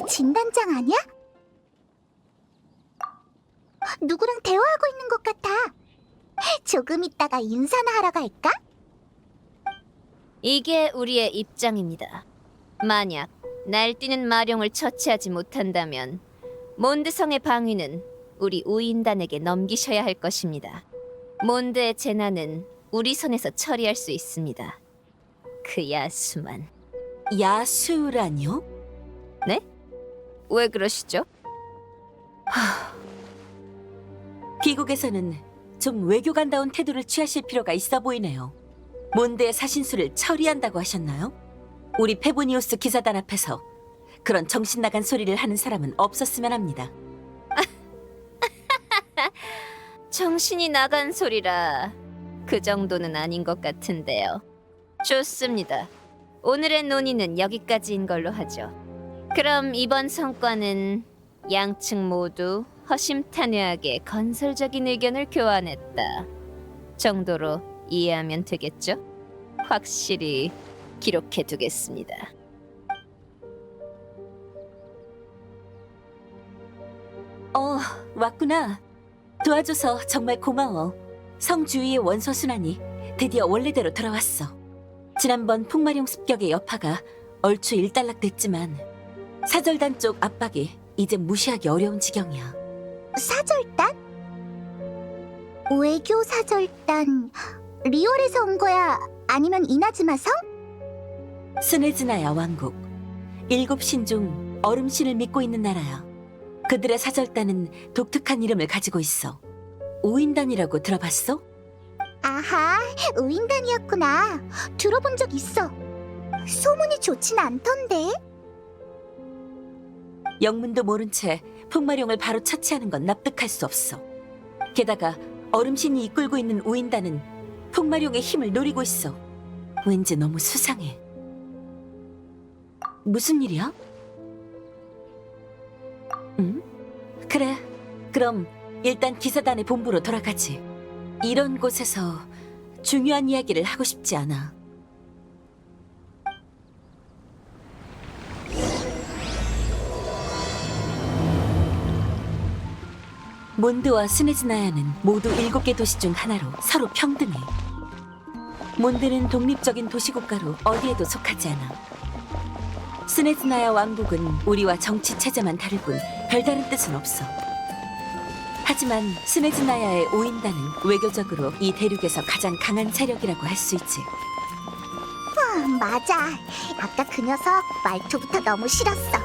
진단장 아니야? 누구랑 대화하고 있는 것 같아. 조금 있다가 인사나 하러 갈까? 이게 우리의 입장입니다. 만약 날뛰는 마룡을 처치하지 못한다면 몬드성의 방위는 우리 우인단에게 넘기셔야 할 것입니다. 몬드의 재난은 우리 손에서 처리할 수 있습니다. 그 야수만. 야수라뇨? 네? 왜 그러시죠? 귀국에서는 좀 외교관다운 태도를 취하실 필요가 있어 보이네요. 몬드의 사신수를 처리한다고 하셨나요? 우리 페보니우스 기사단 앞에서 그런 정신 나간 소리를 하는 사람은 없었으면 합니다. 정신이 나간 소리라 그 정도는 아닌 것 같은데요. 좋습니다. 오늘의 논의는 여기까지인 걸로 하죠. 그럼 이번 성과는 양측 모두 허심탄회하게 건설적인 의견을 교환했다 정도로 이해하면 되겠죠? 확실히 기록해두겠습니다. 왔구나. 도와줘서 정말 고마워. 성 주위의 원소 순환이 드디어 원래대로 돌아왔어. 지난번 풍마룡 습격의 여파가 얼추 일단락됐지만 사절단 쪽 압박이 이제 무시하기 어려운 지경이야. 사절단? 외교 사절단 리올에서 온 거야? 아니면 이나즈마 성? 스네즈나야 왕국. 7신 중 얼음신을 믿고 있는 나라야. 그들의 사절단은 독특한 이름을 가지고 있어. 우인단이라고 들어봤어? 아하, 우인단이었구나. 들어본 적 있어. 소문이 좋진 않던데. 영문도 모른 채 풍마룡을 바로 처치하는 건 납득할 수 없어. 게다가 얼음신이 이끌고 있는 우인단은 풍마룡의 힘을 노리고 있어. 왠지 너무 수상해. 무슨 일이야? 응? 그래, 그럼 일단 기사단의 본부로 돌아가지. 이런 곳에서 중요한 이야기를 하고 싶지 않아. 몬드와 스네즈나야는 모두 7개 도시 중 하나로 서로 평등해. 몬드는 독립적인 도시국가로 어디에도 속하지 않아. 스네즈나야 왕국은 우리와 정치 체제만 다를 뿐 별다른 뜻은 없어. 하지만 스네즈나야의 오인단은 외교적으로 이 대륙에서 가장 강한 세력이라고 할 수 있지. 맞아. 아까 그 녀석 말투부터 너무 싫었어.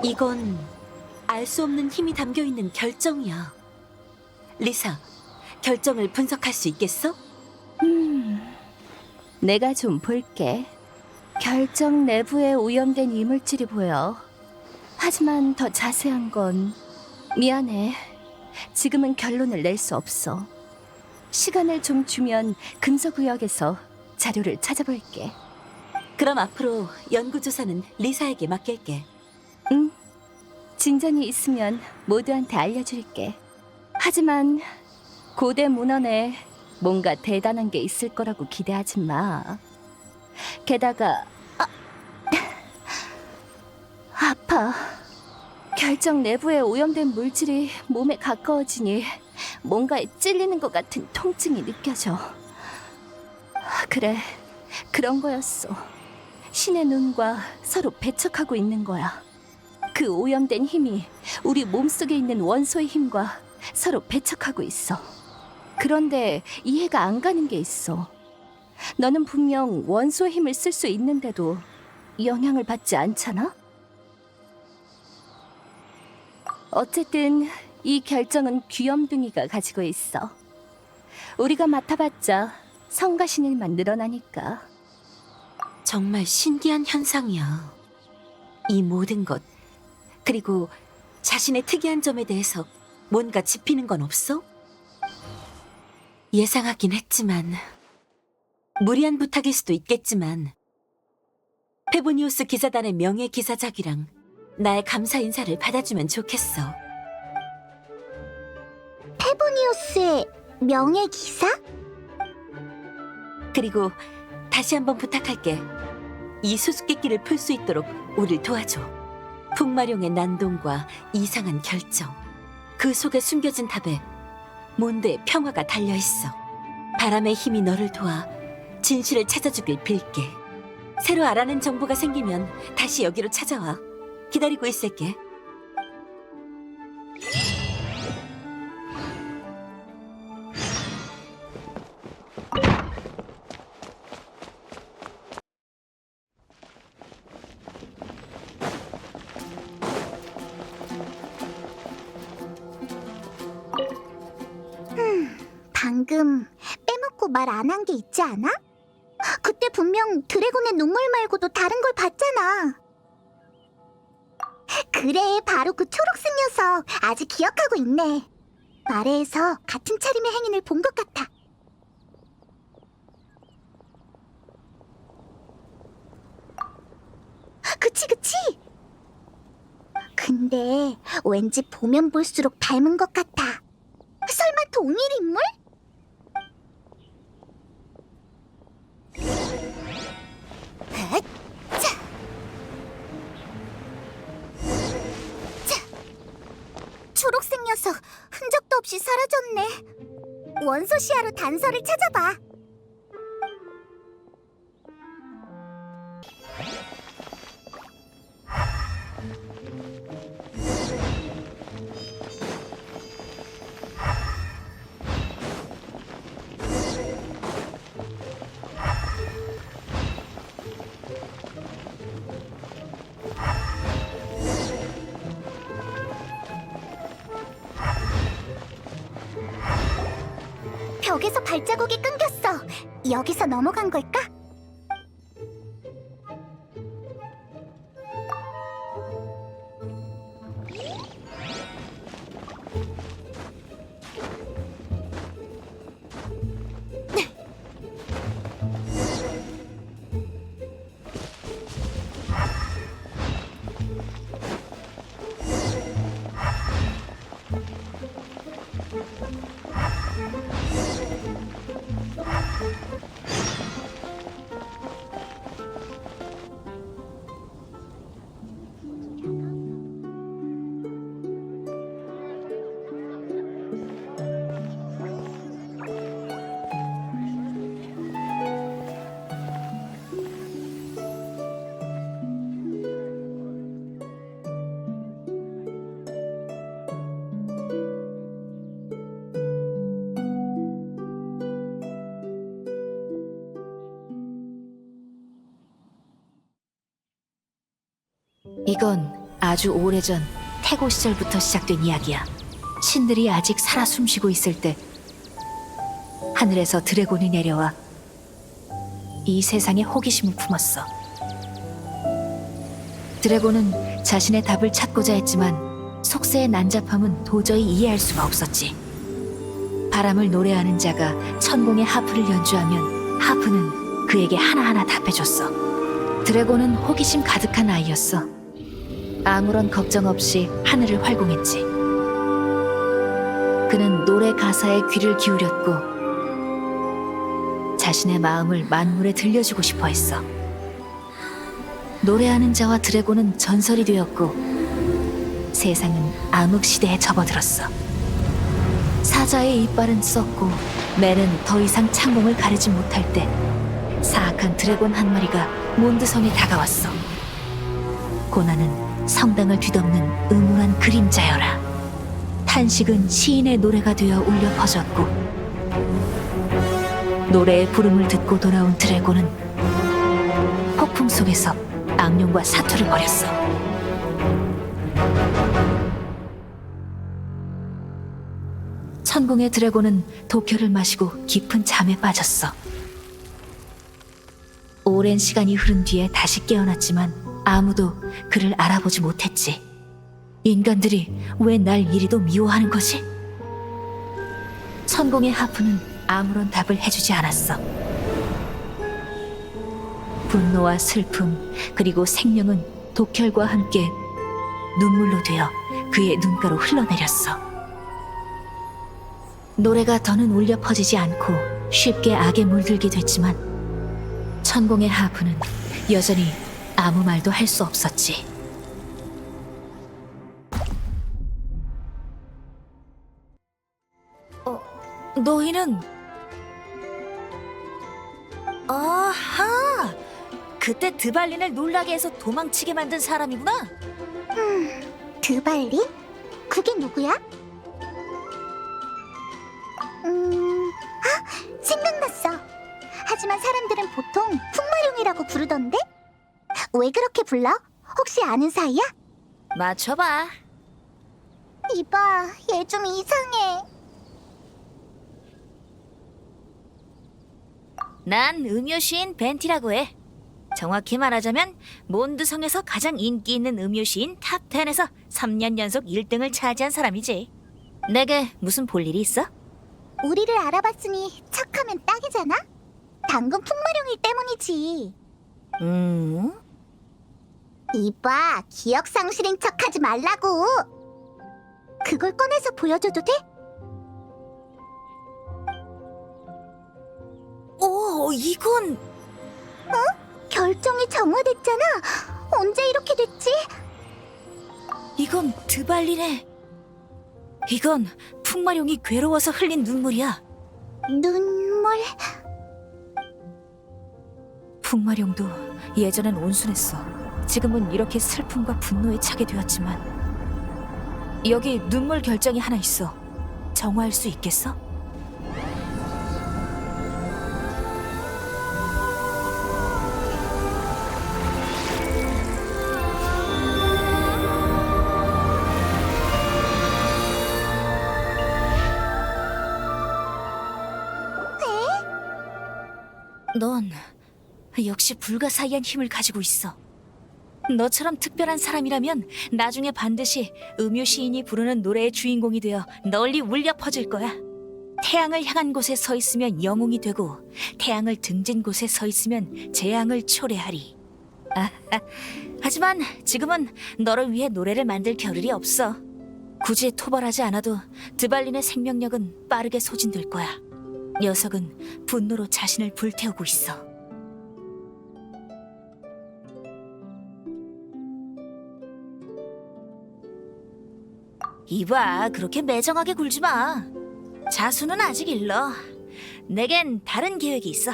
이건 알 수 없는 힘이 담겨 있는 결정이야. 리사, 결정을 분석할 수 있겠어? 내가 좀 볼게. 결정 내부에 오염된 이물질이 보여. 하지만 더 자세한 건 미안해. 지금은 결론을 낼 수 없어. 시간을 좀 주면 금서구역에서 자료를 찾아볼게. 그럼 앞으로 연구조사는 리사에게 맡길게. 응. 진전이 있으면 모두한테 알려줄게. 하지만 고대 문헌에 뭔가 대단한 게 있을 거라고 기대하지 마. 게다가 아파. 결정 내부에 오염된 물질이 몸에 가까워지니 뭔가에 찔리는 것 같은 통증이 느껴져. 그래, 그런 거였어. 신의 눈과 서로 배척하고 있는 거야. 그 오염된 힘이 우리 몸속에 있는 원소의 힘과 서로 배척하고 있어. 그런데 이해가 안 가는 게 있어. 너는 분명 원소의 힘을 쓸 수 있는데도 영향을 받지 않잖아? 어쨌든 이 결정은 귀염둥이가 가지고 있어. 우리가 맡아봤자 성가신 일만 늘어나니까. 정말 신기한 현상이야. 이 모든 것, 그리고 자신의 특이한 점에 대해서 뭔가 짚이는 건 없어? 예상하긴 했지만, 무리한 부탁일 수도 있겠지만, 페보니우스 기사단의 명예 기사작이랑 나의 감사 인사를 받아주면 좋겠어. 페보니우스의 명예기사? 그리고 다시 한번 부탁할게. 이 수수께끼를 풀 수 있도록 우릴 도와줘. 풍마룡의 난동과 이상한 결정, 그 속에 숨겨진 답에 몬드의 평화가 달려있어. 바람의 힘이 너를 도와 진실을 찾아주길 빌게. 새로 알아낸 정보가 생기면 다시 여기로 찾아와. 기다리고 있을게. 방금 빼먹고 말 안 한 게 있지 않아? 그때 분명 드래곤의 눈물 말고도 다른 걸 봤잖아. 그래, 바로 그 초록색 녀석. 아직 기억하고 있네. 아래에서 같은 차림의 행인을 본 것 같아. 그치. 근데 왠지 보면 볼수록 닮은 것 같아. 설마 동일 인물? 초록색 녀석 흔적도 없이 사라졌네. 원소 시야로 단서를 찾아봐. 벽에서 발자국이 끊겼어. 여기서 넘어간 걸까? 이건 아주 오래전 태고 시절부터 시작된 이야기야. 신들이 아직 살아 숨쉬고 있을 때 하늘에서 드래곤이 내려와 이 세상에 호기심을 품었어. 드래곤은 자신의 답을 찾고자 했지만 속세의 난잡함은 도저히 이해할 수가 없었지. 바람을 노래하는 자가 천공의 하프를 연주하면 하프는 그에게 하나하나 답해줬어. 드래곤은 호기심 가득한 아이였어. 아무런 걱정 없이 하늘을 활공했지. 그는 노래 가사에 귀를 기울였고 자신의 마음을 만물에 들려주고 싶어 했어. 노래하는 자와 드래곤은 전설이 되었고 세상은 암흑 시대에 접어들었어. 사자의 이빨은 썩고 매는 더 이상 창공을 가르지 못할 때 사악한 드래곤 한 마리가 몬드성에 다가왔어. 고난은 성당을 뒤덮는 음울한 그림자여라. 탄식은 시인의 노래가 되어 울려 퍼졌고 노래의 부름을 듣고 돌아온 드래곤은 폭풍 속에서 악령과 사투를 벌였어. 천공의 드래곤은 독혈을 마시고 깊은 잠에 빠졌어. 오랜 시간이 흐른 뒤에 다시 깨어났지만 아무도 그를 알아보지 못했지. 인간들이 왜 날 이리도 미워하는 거지? 천공의 하프는 아무런 답을 해주지 않았어. 분노와 슬픔 그리고 생명은 독혈과 함께 눈물로 되어 그의 눈가로 흘러내렸어. 노래가 더는 울려 퍼지지 않고 쉽게 악에 물들게 됐지만 천공의 하프는 여전히 아무 말도 할 수 없었지. 너희는 아하! 그때 드발린을 놀라게 해서 도망치게 만든 사람이구나. 드발린? 그게 누구야? 생각났어. 하지만 사람들은 보통 풍마룡이라고 부르던데? 왜 그렇게 불러? 혹시 아는 사이야? 맞춰봐. 이봐, 얘 좀 이상해. 난 음요시인 벤티라고 해. 정확히 말하자면 몬드성에서 가장 인기 있는 음요시인 탑10에서 3년 연속 1등을 차지한 사람이지. 내게 무슨 볼 일이 있어? 우리를 알아봤으니 척하면 딱이잖아? 당근 풍마룡일 때문이지. 이봐, 기억 상실인 척하지 말라고. 그걸 꺼내서 보여줘도 돼? 오, 이건 결정이 정화됐잖아. 언제 이렇게 됐지? 이건 드발린의. 이건 풍마룡이 괴로워서 흘린 눈물이야. 눈물... 풍마룡도 예전엔 온순했어. 지금은 이렇게 슬픔과 분노에 차게 되었지만 여기 눈물 결정이 하나 있어. 정화할 수 있겠어? 넌 역시 불가사의한 힘을 가지고 있어. 너처럼 특별한 사람이라면 나중에 반드시 음유 시인이 부르는 노래의 주인공이 되어 널리 울려 퍼질 거야. 태양을 향한 곳에 서 있으면 영웅이 되고 태양을 등진 곳에 서 있으면 재앙을 초래하리. 하지만 지금은 너를 위해 노래를 만들 겨를이 없어. 굳이 토벌하지 않아도 드발린의 생명력은 빠르게 소진될 거야. 녀석은 분노로 자신을 불태우고 있어. 이봐, 그렇게 매정하게 굴지 마. 자수는 아직 일러. 내겐 다른 계획이 있어.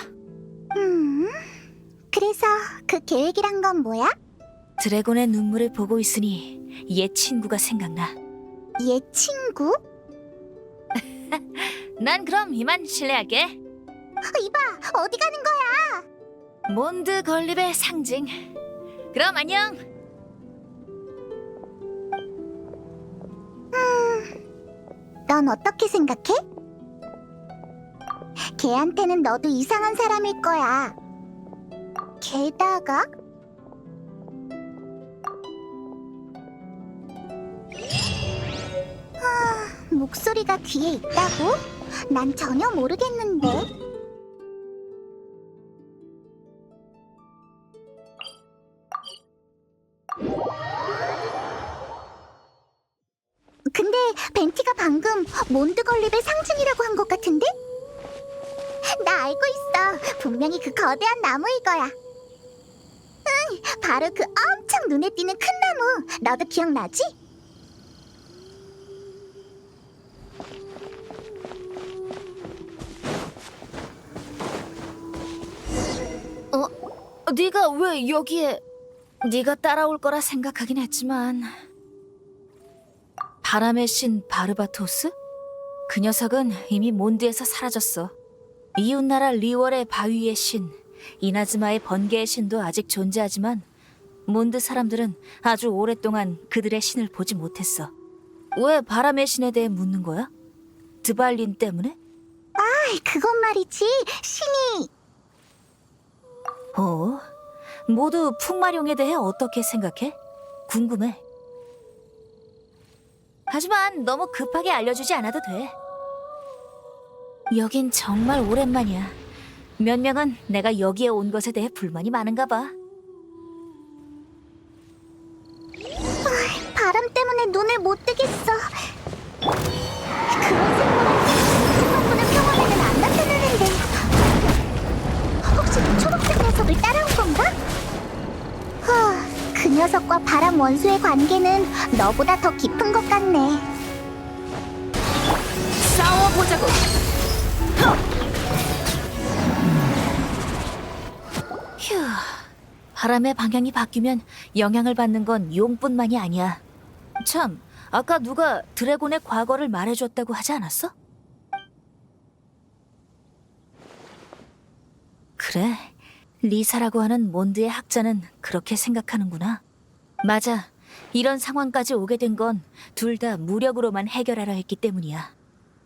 그래서 그 계획이란 건 뭐야? 드래곤의 눈물을 보고 있으니 옛 친구가 생각나. 얘 친구? 난 그럼 이만 실례할게. 이봐, 어디 가는 거야? 몬드 건립의 상징. 그럼 안녕. 넌 어떻게 생각해? 걔한테는 너도 이상한 사람일 거야. 게다가 목소리가 귀에 있다고? 난 전혀 모르겠는데. 근데 벤티가 방금 몬드 건립의 상징이라고 한 것 같은데? 나 알고 있어. 분명히 그 거대한 나무일 거야. 응, 바로 그 엄청 눈에 띄는 큰 나무. 너도 기억나지? 네가 왜 여기에? 네가 따라올 거라 생각하긴 했지만 바람의 신 바르바토스? 그 녀석은 이미 몬드에서 사라졌어. 이웃나라 리월의 바위의 신, 이나즈마의 번개의 신도 아직 존재하지만 몬드 사람들은 아주 오랫동안 그들의 신을 보지 못했어. 왜 바람의 신에 대해 묻는 거야? 드발린 때문에? 그건 말이지. 신이 모두 풍마룡에 대해 어떻게 생각해? 궁금해. 하지만 너무 급하게 알려주지 않아도 돼. 여긴 정말 오랜만이야. 몇 명은 내가 여기에 온 것에 대해 불만이 많은가 봐. 바람 때문에 눈을 못 뜨겠어. 그런 생각을 그 녀석과 바람 원수의 관계는 너보다 더 깊은 것 같네. 싸워보자고. 휴, 바람의 방향이 바뀌면 영향을 받는 건 용뿐만이 아니야. 참, 아까 누가 드래곤의 과거를 말해줬다고 하지 않았어? 그래, 리사라고 하는 몬드의 학자는 그렇게 생각하는구나. 맞아, 이런 상황까지 오게 된 건 둘 다 무력으로만 해결하려 했기 때문이야.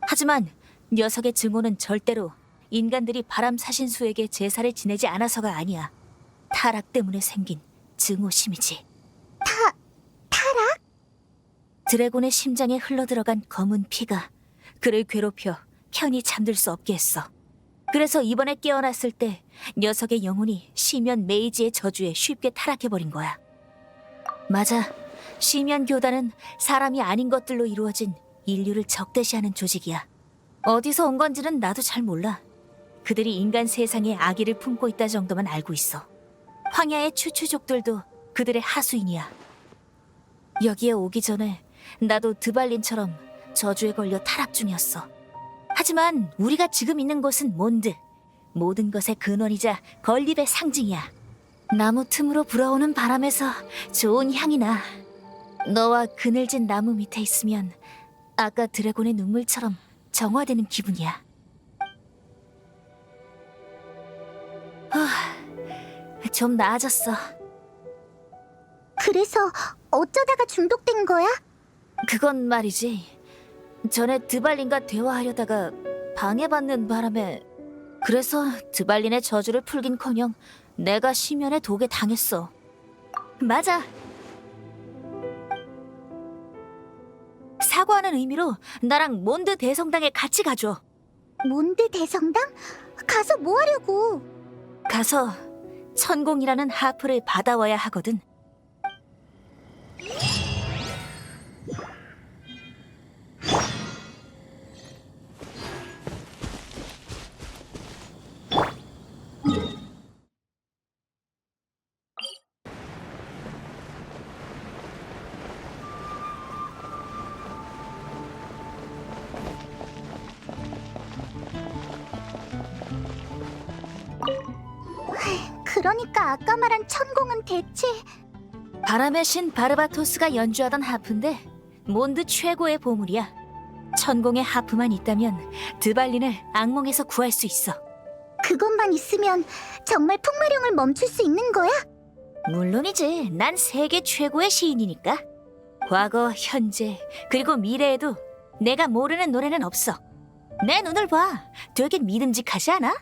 하지만 녀석의 증오는 절대로 인간들이 바람 사신수에게 제사를 지내지 않아서가 아니야. 타락 때문에 생긴 증오심이지. 타락? 드래곤의 심장에 흘러들어간 검은 피가 그를 괴롭혀 편히 잠들 수 없게 했어. 그래서 이번에 깨어났을 때 녀석의 영혼이 시면 메이지의 저주에 쉽게 타락해버린 거야. 맞아, 시면 교단은 사람이 아닌 것들로 이루어진 인류를 적대시하는 조직이야. 어디서 온 건지는 나도 잘 몰라. 그들이 인간 세상에 악의를 품고 있다 정도만 알고 있어. 황야의 추추족들도 그들의 하수인이야. 여기에 오기 전에 나도 드발린처럼 저주에 걸려 타락 중이었어. 하지만 우리가 지금 있는 곳은 몬드. 모든 것의 근원이자 건립의 상징이야. 나무 틈으로 불어오는 바람에서 좋은 향이 나. 너와 그늘진 나무 밑에 있으면 아까 드래곤의 눈물처럼 정화되는 기분이야. 좀 나아졌어. 그래서 어쩌다가 중독된 거야? 그건 말이지. 전에 드발린과 대화하려다가 방해받는 바람에 그래서 드발린의 저주를 풀긴커녕 내가 시면의 독에 당했어. 맞아. 사과하는 의미로 나랑 몬드 대성당에 같이 가줘. 몬드 대성당? 가서 뭐 하려고? 가서 천공이라는 하프를 받아와야 하거든. 그러니까 아까 말한 천공은 대체... 바람의 신 바르바토스가 연주하던 하프인데 몬드 최고의 보물이야. 천공의 하프만 있다면 드발린을 악몽에서 구할 수 있어. 그것만 있으면 정말 풍마룡을 멈출 수 있는 거야? 물론이지. 난 세계 최고의 시인이니까. 과거, 현재, 그리고 미래에도 내가 모르는 노래는 없어. 내 눈을 봐. 되게 믿음직하지 않아?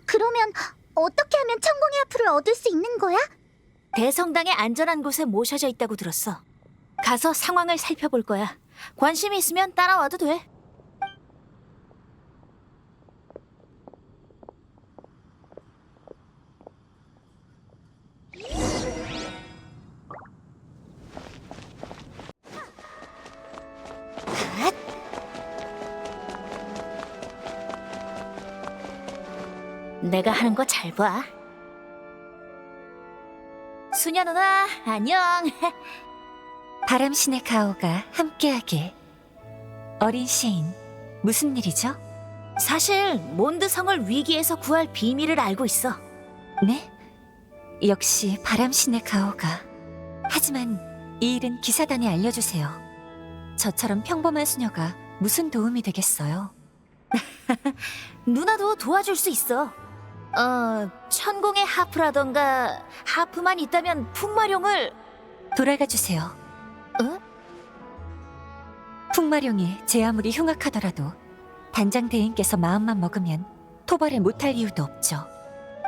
그러면 어떻게 하면 천공의 하프를 얻을 수 있는 거야? 대성당의 안전한 곳에 모셔져 있다고 들었어. 가서 상황을 살펴볼 거야. 관심이 있으면 따라와도 돼. 내가 하는 거 잘 봐. 수녀 누나, 안녕. 바람신의 가오가 함께하길. 어린 시인, 무슨 일이죠? 사실 몬드성을 위기에서 구할 비밀을 알고 있어. 네? 역시 바람신의 가오가. 하지만 이 일은 기사단에 알려주세요. 저처럼 평범한 수녀가 무슨 도움이 되겠어요? 누나도 도와줄 수 있어. 천공의 하프라던가 하프만 있다면 풍마룡을... 돌아가 주세요. 어? 풍마룡이 제 아무리 흉악하더라도 단장 대인께서 마음만 먹으면 토벌을 못할 이유도 없죠.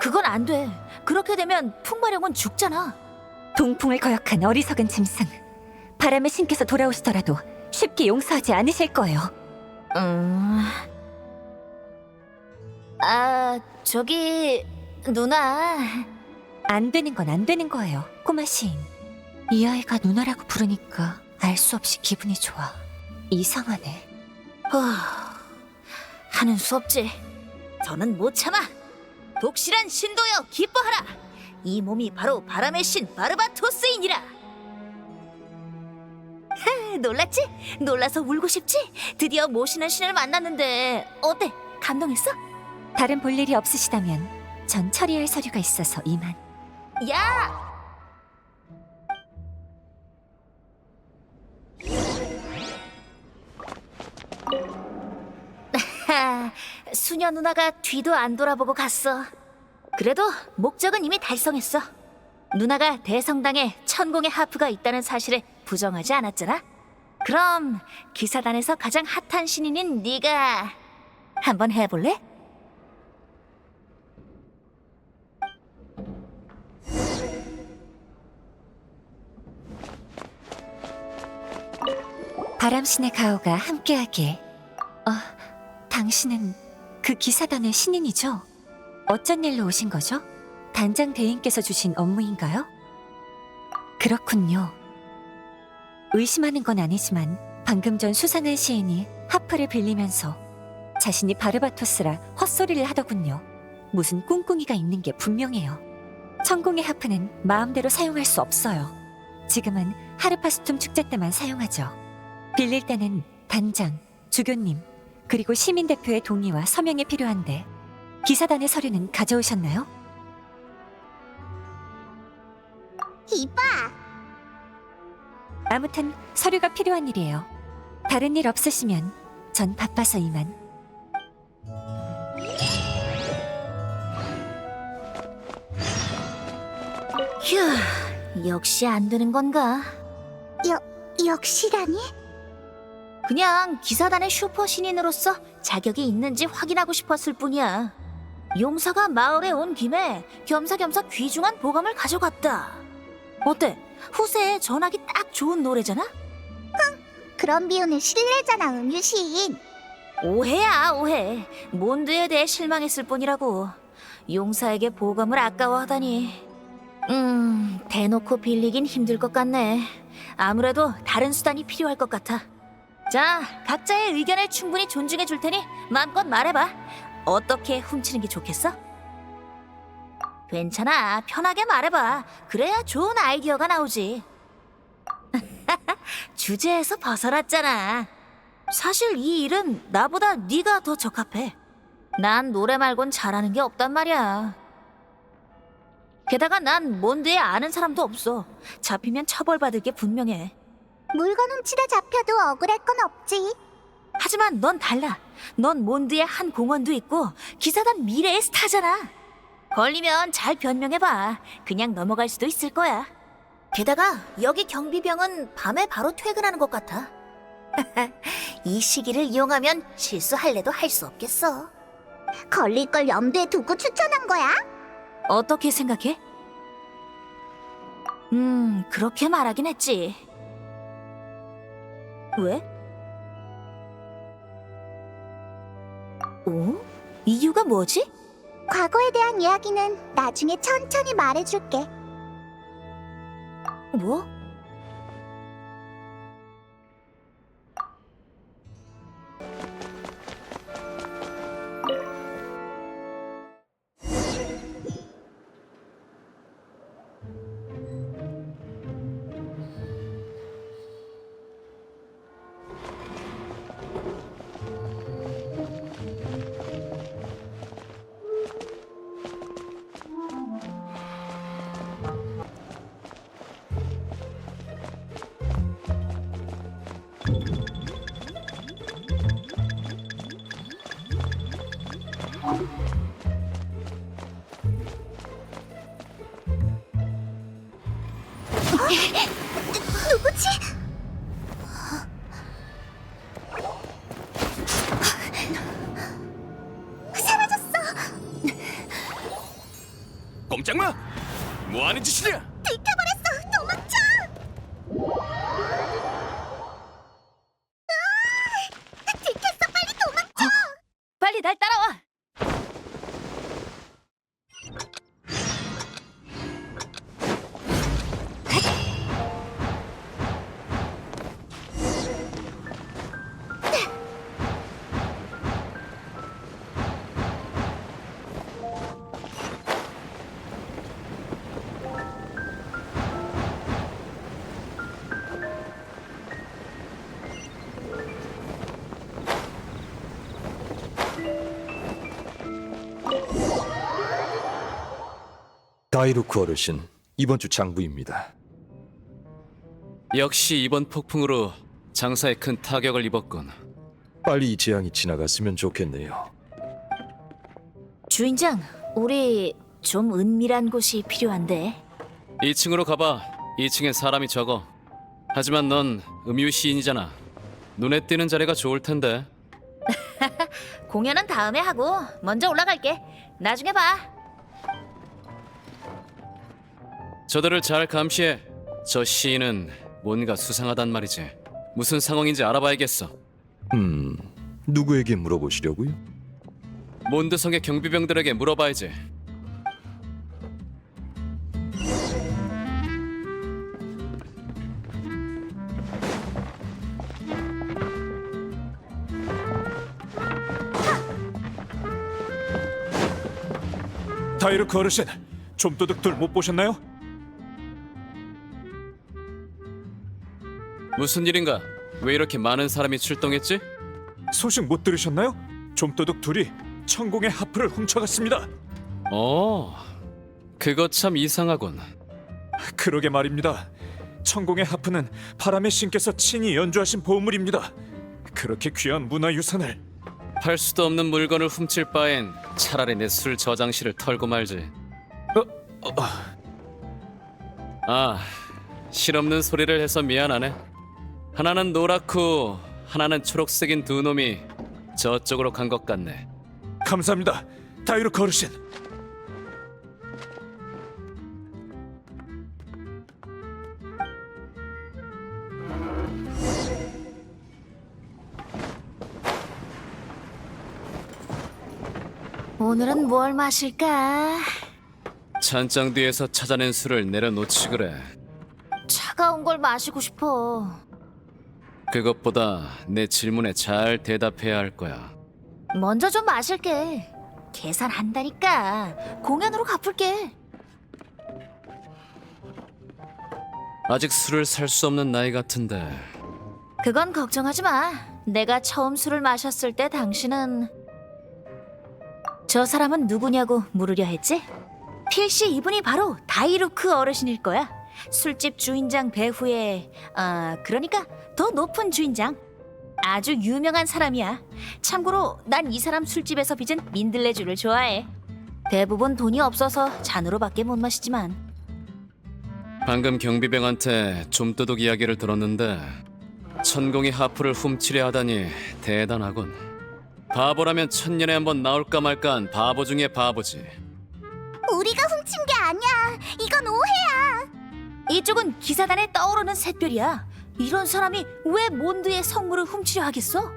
그건 안 돼. 그렇게 되면 풍마룡은 죽잖아. 동풍을 거역한 어리석은 짐승. 바람의 신께서 돌아오시더라도 쉽게 용서하지 않으실 거예요. 저기... 누나... 안 되는 건 안 되는 거예요, 꼬마 시인. 이 아이가 누나라고 부르니까 알 수 없이 기분이 좋아. 이상하네. 하는 수 없지. 더는 못 참아. 독실한 신도여 기뻐하라. 이 몸이 바로 바람의 신 바르바토스이니라. 놀랐지? 놀라서 울고 싶지? 드디어 모시는 신을 만났는데 어때? 감동했어? 다른 볼 일이 없으시다면 전 처리할 서류가 있어서 이만. 야! 수녀 누나가 뒤도 안 돌아보고 갔어. 그래도 목적은 이미 달성했어. 누나가 대성당에 천공의 하프가 있다는 사실을 부정하지 않았잖아. 그럼 기사단에서 가장 핫한 신인인 네가 한번 해볼래? 바람신의 가호가 함께하길. 당신은 그 기사단의 신인이죠? 어쩐 일로 오신 거죠? 단장 대인께서 주신 업무인가요? 그렇군요. 의심하는 건 아니지만 방금 전 수상한 시인이 하프를 빌리면서 자신이 바르바토스라 헛소리를 하더군요. 무슨 꿍꿍이가 있는 게 분명해요. 천공의 하프는 마음대로 사용할 수 없어요. 지금은 하르파스툼 축제 때만 사용하죠. 빌릴 때는 단장, 주교님, 그리고 시민대표의 동의와 서명이 필요한데 기사단의 서류는 가져오셨나요? 이봐, 아무튼 서류가 필요한 일이에요. 다른 일 없으시면 전 바빠서 이만. 휴, 역시 안 되는 건가? 역시라니? 그냥 기사단의 슈퍼 신인으로서 자격이 있는지 확인하고 싶었을 뿐이야. 용사가 마을에 온 김에 겸사겸사 귀중한 보감을 가져갔다. 어때? 후세에 전하기 딱 좋은 노래잖아? 그런 비유는 실례잖아, 음유시인. 오해야, 오해. 몬드에 대해 실망했을 뿐이라고. 용사에게 보감을 아까워하다니. 대놓고 빌리긴 힘들 것 같네. 아무래도 다른 수단이 필요할 것 같아. 자, 각자의 의견을 충분히 존중해 줄 테니 마음껏 말해봐. 어떻게 훔치는 게 좋겠어? 괜찮아, 편하게 말해봐. 그래야 좋은 아이디어가 나오지. 주제에서 벗어났잖아. 사실 이 일은 나보다 네가 더 적합해. 난 노래 말곤 잘하는 게 없단 말이야. 게다가 난 몬드에 아는 사람도 없어. 잡히면 처벌받을 게 분명해. 물건 훔치다 잡혀도 억울할 건 없지. 하지만 넌 달라. 넌 몬드의 한 공원도 있고 기사단 미래의 스타잖아. 걸리면 잘 변명해봐. 그냥 넘어갈 수도 있을 거야. 게다가 여기 경비병은 밤에 바로 퇴근하는 것 같아. 이 시기를 이용하면 실수할래도 할 수 없겠어. 걸릴 걸 염두에 두고 추천한 거야? 어떻게 생각해? 그렇게 말하긴 했지. 왜? 이유가 뭐지? 과거에 대한 이야기는 나중에 천천히 말해줄게. 뭐? 누구지? 사라졌어. 꼼짝마! 뭐하는 짓이냐? 들켜버렸어. 도망쳐. 들켰어. 빨리 도망쳐. 빨리 날 따라와! 다이루크 어르신, 이번 주 장부입니다. 역시 이번 폭풍으로 장사에 큰 타격을 입었군. 빨리 이 재앙이 지나갔으면 좋겠네요. 주인장, 우리 좀 은밀한 곳이 필요한데. 2층으로 가봐. 2층엔 사람이 적어. 하지만 넌 음유 시인이잖아. 눈에 띄는 자리가 좋을 텐데. 공연은 다음에 하고 먼저 올라갈게. 나중에 봐. 저들을 잘 감시해. 저 시인은 뭔가 수상하단 말이지. 무슨 상황인지 알아봐야겠어. 누구에게 물어보시려고요? 몬드성의 경비병들에게 물어봐야지. 다이루크 어르신, 좀도둑들 못 보셨나요? 무슨 일인가? 왜 이렇게 많은 사람이 출동했지? 소식 못 들으셨나요? 좀도둑 둘이 천공의 하프를 훔쳐갔습니다. 그거 참 이상하군. 그러게 말입니다. 천공의 하프는 바람의 신께서 친히 연주하신 보물입니다. 그렇게 귀한 문화유산을 팔 수도 없는 물건을 훔칠 바엔 차라리 내 술 저장실을 털고 말지. 실없는 소리를 해서 미안하네. 하나는 노랗고 하나는 초록색인 두 놈이 저쪽으로 간 것 같네. 감사합니다. 다이루크 어르신. 오늘은 뭘 마실까? 찬장 뒤에서 찾아낸 술을 내려놓지 그래. 차가운 걸 마시고 싶어. 그것보다 내 질문에 잘 대답해야 할 거야. 먼저 좀 마실게. 계산한다니까. 공연으로 갚을게. 아직 술을 살 수 없는 나이 같은데. 그건 걱정하지 마. 내가 처음 술을 마셨을 때 당신은 저 사람은 누구냐고 물으려 했지? 필시 이분이 바로 다이루크 어르신일 거야. 술집 주인장 배후에 그러니까 더 높은 주인장. 아주 유명한 사람이야. 참고로 난 이 사람 술집에서 빚은 민들레주를 좋아해. 대부분 돈이 없어서 잔으로밖에 못 마시지만. 방금 경비병한테 좀도둑 이야기를 들었는데 천공이 하프를 훔치려 하다니 대단하군. 바보라면 천년에 한 번 나올까 말까한 바보 중에 바보지. 우리가 훔친 게 아니야. 이건 오해야. 이쪽은 기사단에 떠오르는 샛별이야. 이런 사람이 왜 몬드의 성물을 훔치려 하겠어?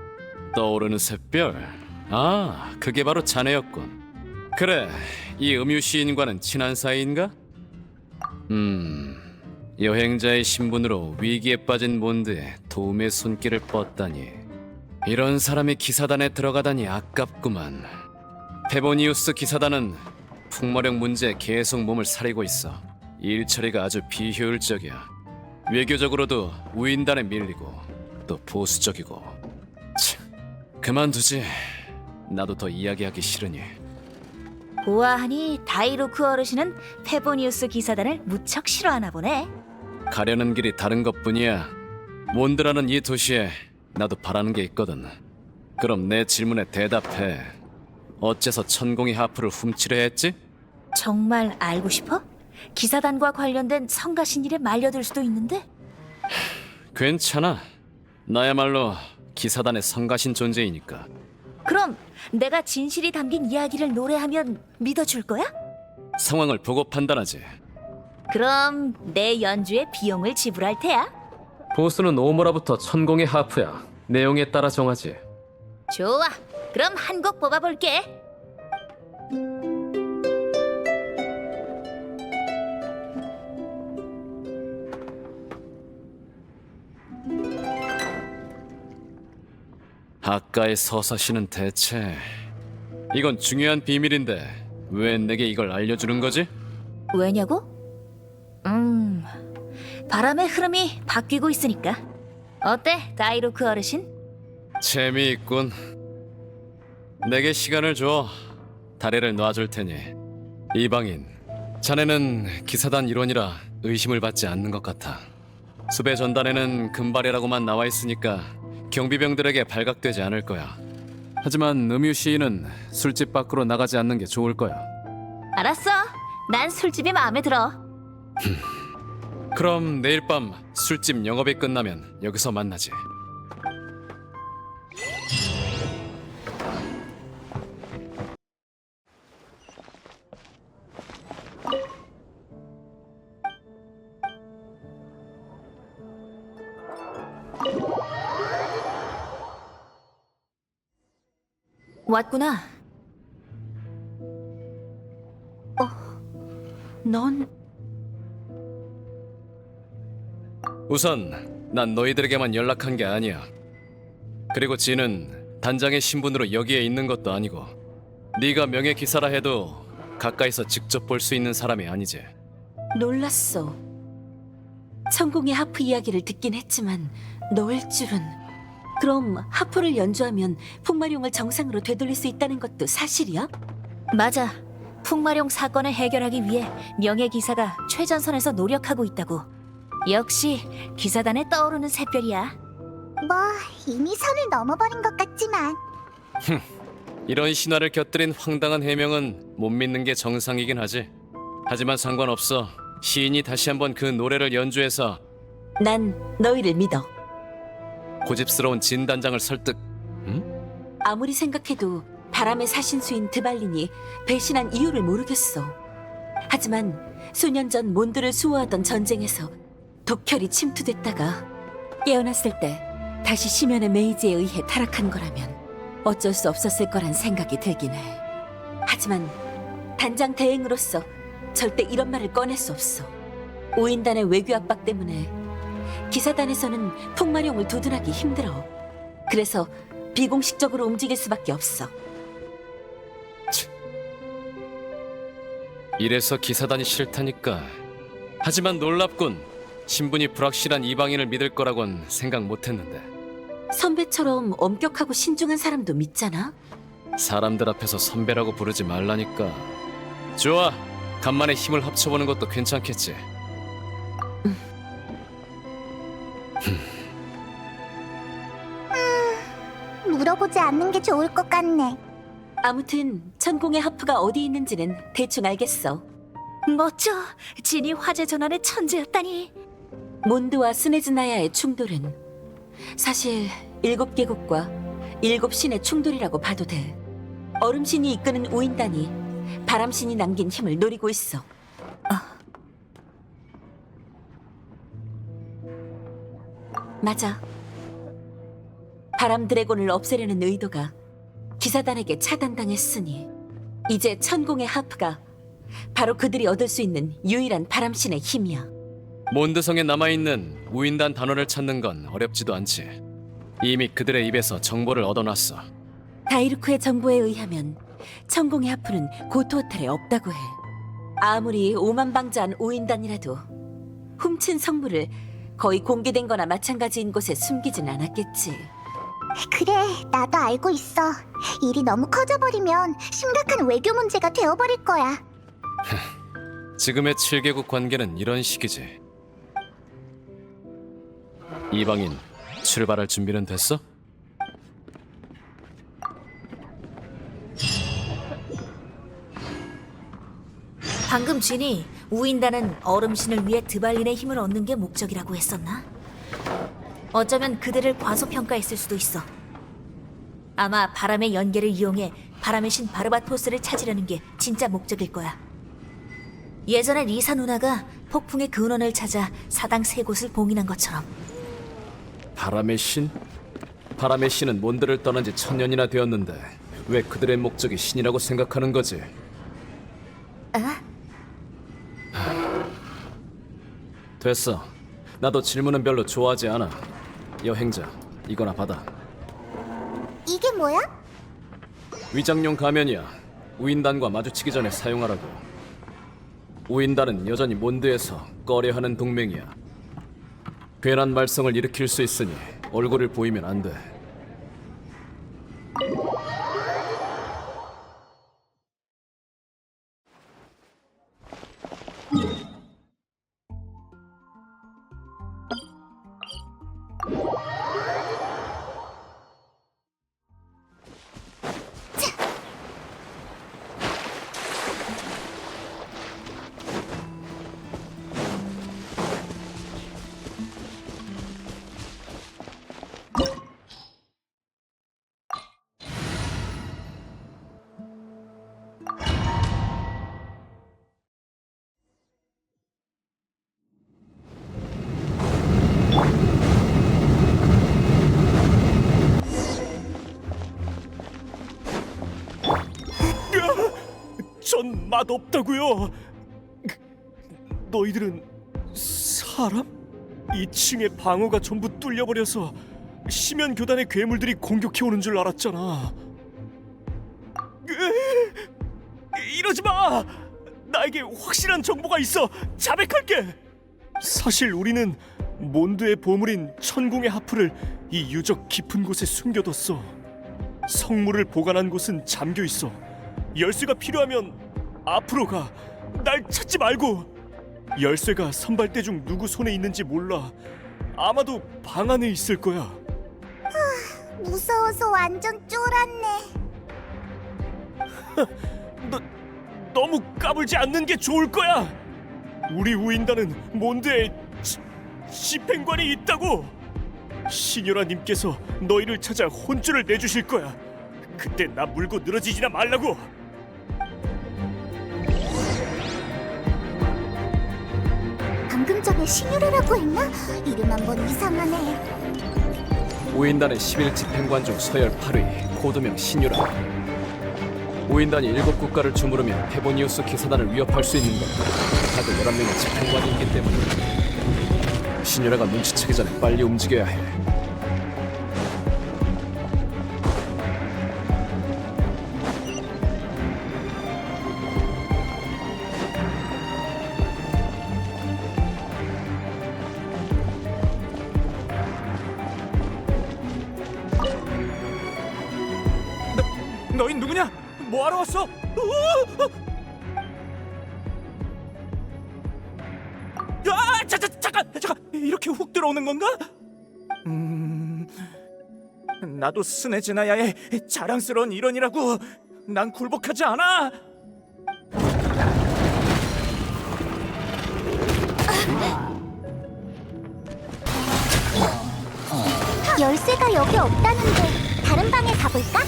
떠오르는 샛별? 그게 바로 자네였군. 그래, 이 음유 시인과는 친한 사이인가? 여행자의 신분으로 위기에 빠진 몬드에 도움의 손길을 뻗다니. 이런 사람이 기사단에 들어가다니 아깝구만. 페보니우스 기사단은 풍마력 문제에 계속 몸을 사리고 있어. 일 처리가 아주 비효율적이야. 외교적으로도 우인단에 밀리고 또 보수적이고. 그만두지. 나도 더 이야기하기 싫으니. 보아하니 다이루크 어르신은 페보니우스 기사단을 무척 싫어하나 보네. 가려는 길이 다른 것뿐이야. 몬드라는 이 도시에 나도 바라는 게 있거든. 그럼 내 질문에 대답해. 어째서 천공이 하프를 훔치려 했지? 정말 알고 싶어? 기사단과 관련된 성가신 일에 말려들 수도 있는데. 괜찮아. 나야말로 기사단의 성가신 존재이니까. 그럼 내가 진실이 담긴 이야기를 노래하면 믿어줄 거야? 상황을 보고 판단하지. 그럼 내 연주에 비용을 지불할 테야. 보수는 오모라부터 천공의 하프야. 내용에 따라 정하지. 좋아. 그럼 한 곡 뽑아볼게. 아까의 서사시는 대체... 이건 중요한 비밀인데 왜 내게 이걸 알려주는 거지? 왜냐고? 바람의 흐름이 바뀌고 있으니까. 어때, 다이루크 어르신? 재미있군. 내게 시간을 줘. 다리를 놔줄 테니 이방인 자네는 기사단 일원이라 의심을 받지 않는 것 같아. 수배 전단에는 금발이라고만 나와 있으니까 경비병들에게 발각되지 않을 거야. 하지만 음유 시인은 술집 밖으로 나가지 않는 게 좋을 거야. 알았어. 난 술집이 마음에 들어. 그럼 내일 밤 술집 영업이 끝나면 여기서 만나지. 왔구나. 넌 우선 난 너희들에게만 연락한 게 아니야. 그리고 진은 단장의 신분으로 여기에 있는 것도 아니고 네가 명예 기사라 해도 가까이서 직접 볼 수 있는 사람이 아니지. 놀랐어. 천공의 하프 이야기를 듣긴 했지만 너일 줄은. 그럼 하프를 연주하면 풍마룡을 정상으로 되돌릴 수 있다는 것도 사실이야? 맞아. 풍마룡 사건을 해결하기 위해 명예기사가 최전선에서 노력하고 있다고. 역시 기사단에 떠오르는 샛별이야. 뭐 이미 선을 넘어버린 것 같지만 이런 신화를 곁들인 황당한 해명은 못 믿는 게 정상이긴 하지. 하지만 상관없어. 시인이 다시 한번 그 노래를 연주해서 난 너희를 믿어. 고집스러운 진 단장을 설득. 아무리 생각해도 바람의 사신수인 드발린이 배신한 이유를 모르겠어. 하지만 수년 전 몬드를 수호하던 전쟁에서 독혈이 침투됐다가 깨어났을 때 다시 심연의 메이지에 의해 타락한 거라면 어쩔 수 없었을 거란 생각이 들긴 해. 하지만 단장 대행으로서 절대 이런 말을 꺼낼 수 없어. 오인단의 외교 압박 때문에 기사단에서는 풍마룡을 두둔하기 힘들어. 그래서 비공식적으로 움직일 수밖에 없어. 이래서 기사단이 싫다니까. 하지만 놀랍군. 신분이 불확실한 이방인을 믿을 거라곤 생각 못했는데. 선배처럼 엄격하고 신중한 사람도 믿잖아. 사람들 앞에서 선배라고 부르지 말라니까. 좋아. 간만에 힘을 합쳐보는 것도 괜찮겠지. 물어보지 않는 게 좋을 것 같네. 아무튼 천공의 하프가 어디 있는지는 대충 알겠어. 멋져. 진이 화재 전환의 천재였다니. 몬드와 스네즈나야의 충돌은 사실 7개국과 7신의 충돌이라고 봐도 돼. 얼음신이 이끄는 우인단이 바람신이 남긴 힘을 노리고 있어. 맞아. 바람 드래곤을 없애려는 의도가 기사단에게 차단당했으니 이제 천공의 하프가 바로 그들이 얻을 수 있는 유일한 바람신의 힘이야. 몬드성에 남아있는 우인단 단원을 찾는 건 어렵지도 않지. 이미 그들의 입에서 정보를 얻어놨어. 다이루크의 정보에 의하면 천공의 하프는 고토호텔에 없다고 해. 아무리 오만방자한 우인단이라도 훔친 성물을 거의 공개된 거나 마찬가지인 곳에 숨기진 않았겠지. 그래, 나도 알고 있어. 일이 너무 커져버리면 심각한 외교 문제가 되어버릴 거야. 지금의 7개국 관계는 이런 식이지. 이방인, 출발할 준비는 됐어? 방금 진이 우인단은 얼음신을 위해 드발린의 힘을 얻는 게 목적이라고 했었나? 어쩌면 그들을 과소평가했을 수도 있어. 아마 바람의 연계를 이용해 바람의 신 바르바토스를 찾으려는 게 진짜 목적일 거야. 예전에 리사 누나가 폭풍의 근원을 찾아 사당 3곳을 봉인한 것처럼. 바람의 신? 바람의 신은 몬드를 떠난 지 1000년이나 되었는데 왜 그들의 목적이 신이라고 생각하는 거지? 됐어. 나도 질문은 별로 좋아하지 않아. 여행자, 이거나 받아. 이게 뭐야? 위장용 가면이야. 우인단과 마주치기 전에 사용하라고. 우인단은 여전히 몬드에서 꺼려하는 동맹이야. 괜한 말썽을 일으킬 수 있으니 얼굴을 보이면 안 돼. 맛없다고요. 너희들은 사람? 2층의 방어가 전부 뚫려버려서 심연 교단의 괴물들이 공격해 오는 줄 알았잖아. 이러지 마. 나에게 확실한 정보가 있어. 자백할게. 사실 우리는 몬드의 보물인 천궁의 하프를 이 유적 깊은 곳에 숨겨뒀어. 성물을 보관한 곳은 잠겨 있어. 열쇠가 필요하면 앞으로 가. 날 찾지 말고. 열쇠가 선발대 중 누구 손에 있는지 몰라. 아마도 방 안에 있을 거야. 무서워서 완전 쫄았네. 너무 까불지 않는 게 좋을 거야. 우리 우인단은 몬드에 집행관이 있다고. 시녀라님께서 너희를 찾아 혼쭐을 내주실 거야. 그때 나 물고 늘어지지나 말라고. 방금 전에 신유라라고 했나? 이름 한번 이상하네. 우인단의 11 집행관 중 서열 8위, 코드명 신유라. 우인단이 7국가를 주무르며 페보니우스 기사단을 위협할 수 있는 건 다들 11명의 집행관이 있기 때문이다. 신유라가 눈치채기 전에 빨리 움직여야 해. 너희 누구냐? 뭐하러 왔어? 잠깐! 이렇게 훅 들어오는 건가? 나도 스네즈나야의 자랑스러운 일원이라고. 난 굴복하지 않아. 열쇠가 여기 없다는데 다른 방에 가볼까?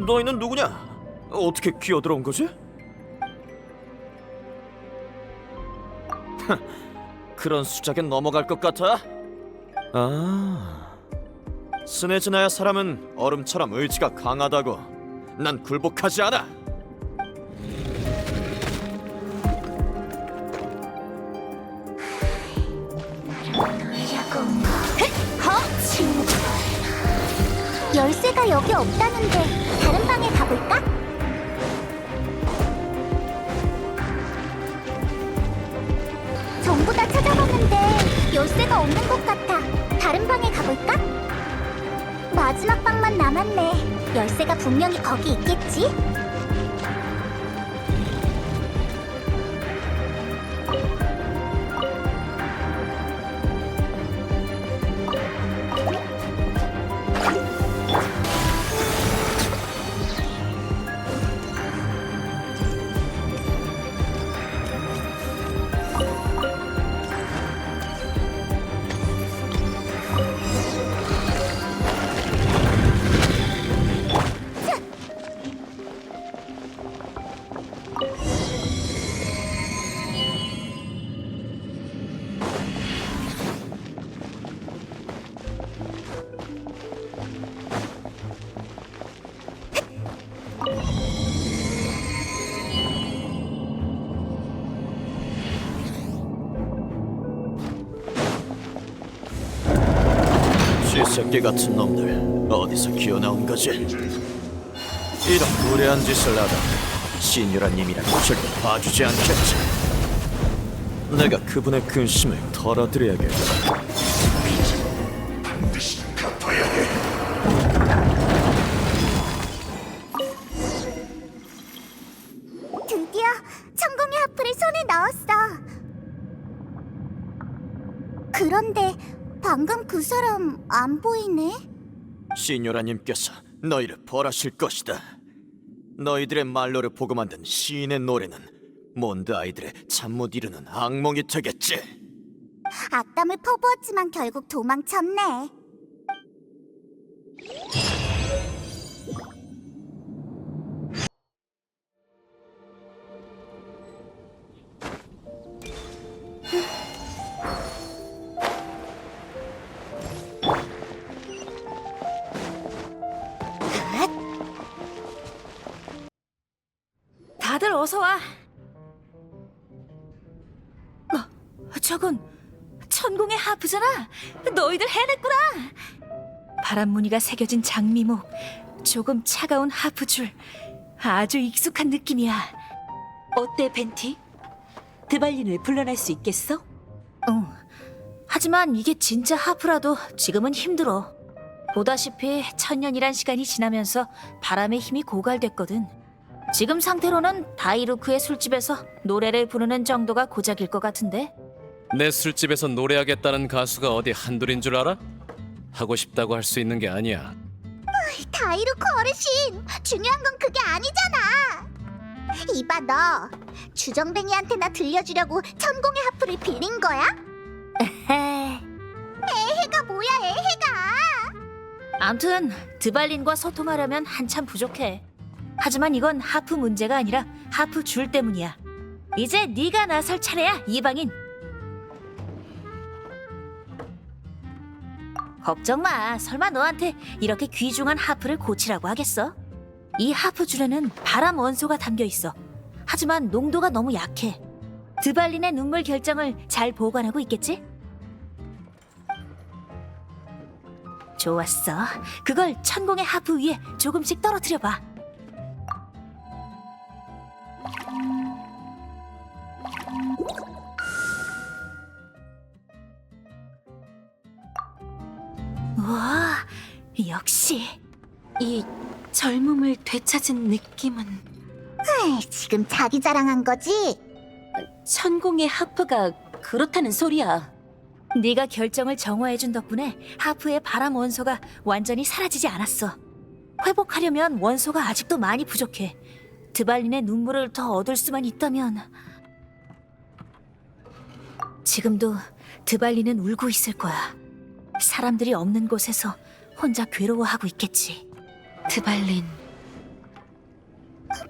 너희는 누구냐? 어떻게 기어들어온 거지? 그런 수작엔 넘어갈 것 같아? 스네즈나야 사람은 얼음처럼 의지가 강하다고. 난 굴복하지 않아. 열쇠가 여기 없다는데 다른 방에 가볼까? 전부 다 찾아봤는데 열쇠가 없는 것 같아. 다른 방에 가볼까? 마지막 방만 남았네. 열쇠가 분명히 거기 있겠지? 쥐새끼 같은 놈들 어디서 기어나온 거지? 이런 무례한 짓을 하다 시뉴라님이라고 절대 봐주지 않겠지. 내가 그분의 근심을 덜어드려야겠다. 드디어 천궁의 하프를 손에 넣었어. 그런데 방금 그 사람 안 보이네? 시뉴라님께서 너희를 벌하실 것이다. 너희들의 말로를 보고 만든 시인의 노래는 몬드 아이들의 잠 못 이루는 악몽이 되겠지. 악담을 퍼부었지만 결국 도망쳤네. 어서 와. 저건 천공의 하프잖아. 너희들 해냈구나. 바람무늬가 새겨진 장미목, 조금 차가운 하프줄, 아주 익숙한 느낌이야. 어때, 벤티? 드발린을 불러낼 수 있겠어? 응. 하지만 이게 진짜 하프라도 지금은 힘들어. 보다시피 천년이란 시간이 지나면서 바람의 힘이 고갈됐거든. 지금 상태로는 다이루크의 술집에서 노래를 부르는 정도가 고작일 것 같은데? 내 술집에서 노래하겠다는 가수가 어디 한둘인 줄 알아? 하고 싶다고 할 수 있는 게 아니야. 다이루코 어르신, 중요한 건 그게 아니잖아. 이봐 너, 주정뱅이한테나 들려주려고 천공의 하프를 빌린 거야? 애해가 뭐야 애해가. 암튼 드발린과 소통하려면 한참 부족해. 하지만 이건 하프 문제가 아니라 하프 줄 때문이야. 이제 네가 나설 차례야, 이방인. 걱정 마. 설마 너한테 이렇게 귀중한 하프를 고치라고 하겠어? 이 하프 줄에는 바람 원소가 담겨 있어. 하지만 농도가 너무 약해. 드발린의 눈물 결정을 잘 보관하고 있겠지? 좋았어. 그걸 천공의 하프 위에 조금씩 떨어뜨려봐. 우와, 역시 이 젊음을 되찾은 느낌은 지금 자기 자랑한 거지? 천공의 하프가 그렇다는 소리야. 네가 결정을 정화해준 덕분에 하프의 바람 원소가 완전히 사라지지 않았어. 회복하려면 원소가 아직도 많이 부족해. 드발린의 눈물을 더 얻을 수만 있다면. 지금도 드발린은 울고 있을 거야. 사람들이 없는 곳에서 혼자 괴로워하고 있겠지. 드발린.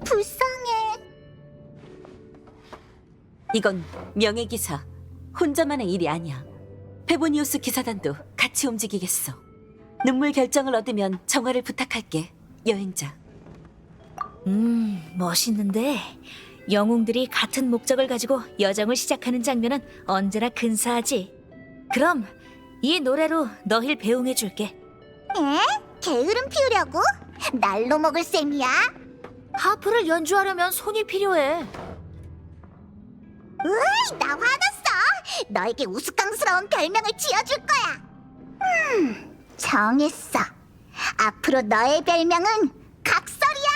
불쌍해. 이건 명예기사 혼자만의 일이 아니야. 페보니우스 기사단도 같이 움직이겠어. 눈물 결정을 얻으면 정화를 부탁할게, 여행자. 멋있는데 영웅들이 같은 목적을 가지고 여정을 시작하는 장면은 언제나 근사하지. 그럼 이 노래로 너힐 배웅해줄게. 에? 게으름 피우려고? 날로 먹을 셈이야? 하프를 연주하려면 손이 필요해. 으이, 나 화났어. 너에게 우스꽝스러운 별명을 지어줄 거야. 정했어. 앞으로 너의 별명은 각설이야.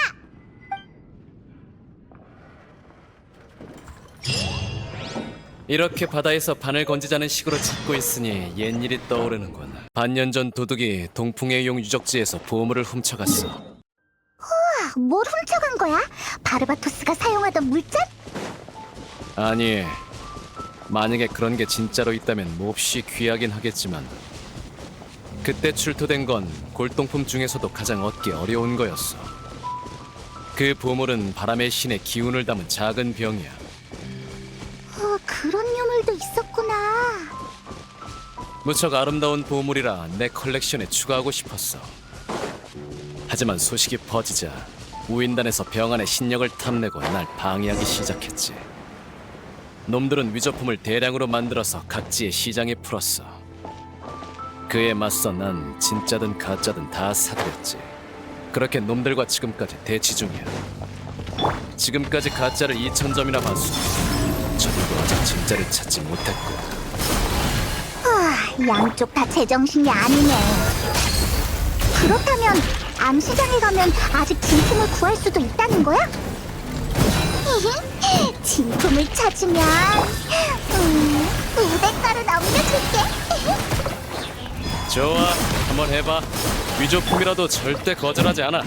이렇게 바다에서 바늘 건지자는 식으로 짓고 있으니 옛일이 떠오르는군. 반년 전 도둑이 동풍의 용 유적지에서 보물을 훔쳐갔어. 뭘 훔쳐간 거야? 바르바토스가 사용하던 물잔? 아니, 만약에 그런 게 진짜로 있다면 몹시 귀하긴 하겠지만 그때 출토된 건 골동품 중에서도 가장 얻기 어려운 거였어. 그 보물은 바람의 신의 기운을 담은 작은 병이야. 그런 유물도 있었구나. 무척 아름다운 보물이라 내 컬렉션에 추가하고 싶었어. 하지만 소식이 퍼지자 우인단에서 병 안의 신력을 탐내고 날 방해하기 시작했지. 놈들은 위조품을 대량으로 만들어서 각지의 시장에 풀었어. 그에 맞서 난 진짜든 가짜든 다 사들였지. 그렇게 놈들과 지금까지 대치 중이야. 지금까지 가짜를 2000점이나 봤어. 저들도 아직 진짜를 찾지 못했고. 양쪽 다 제정신이 아니네. 그렇다면 암시장에 가면 아직 진품을 구할 수도 있다는 거야? 진품을 찾으면 우대가루 넘겨줄게. 좋아, 한번 해봐. 위조품이라도 절대 거절하지 않아.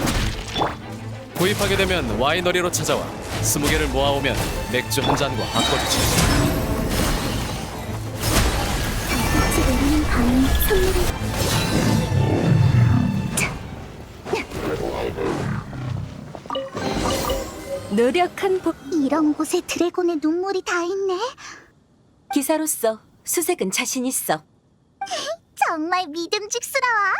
구입하게 되면 와이너리로 찾아와 20개를 모아오면 맥주 한 잔과 바꿔주지. 지금 밤 선물을 노력한 이런 곳에 드래곤의 눈물이 다 있네. 기사로서 수색은 자신 있어. 정말 믿음직스러워.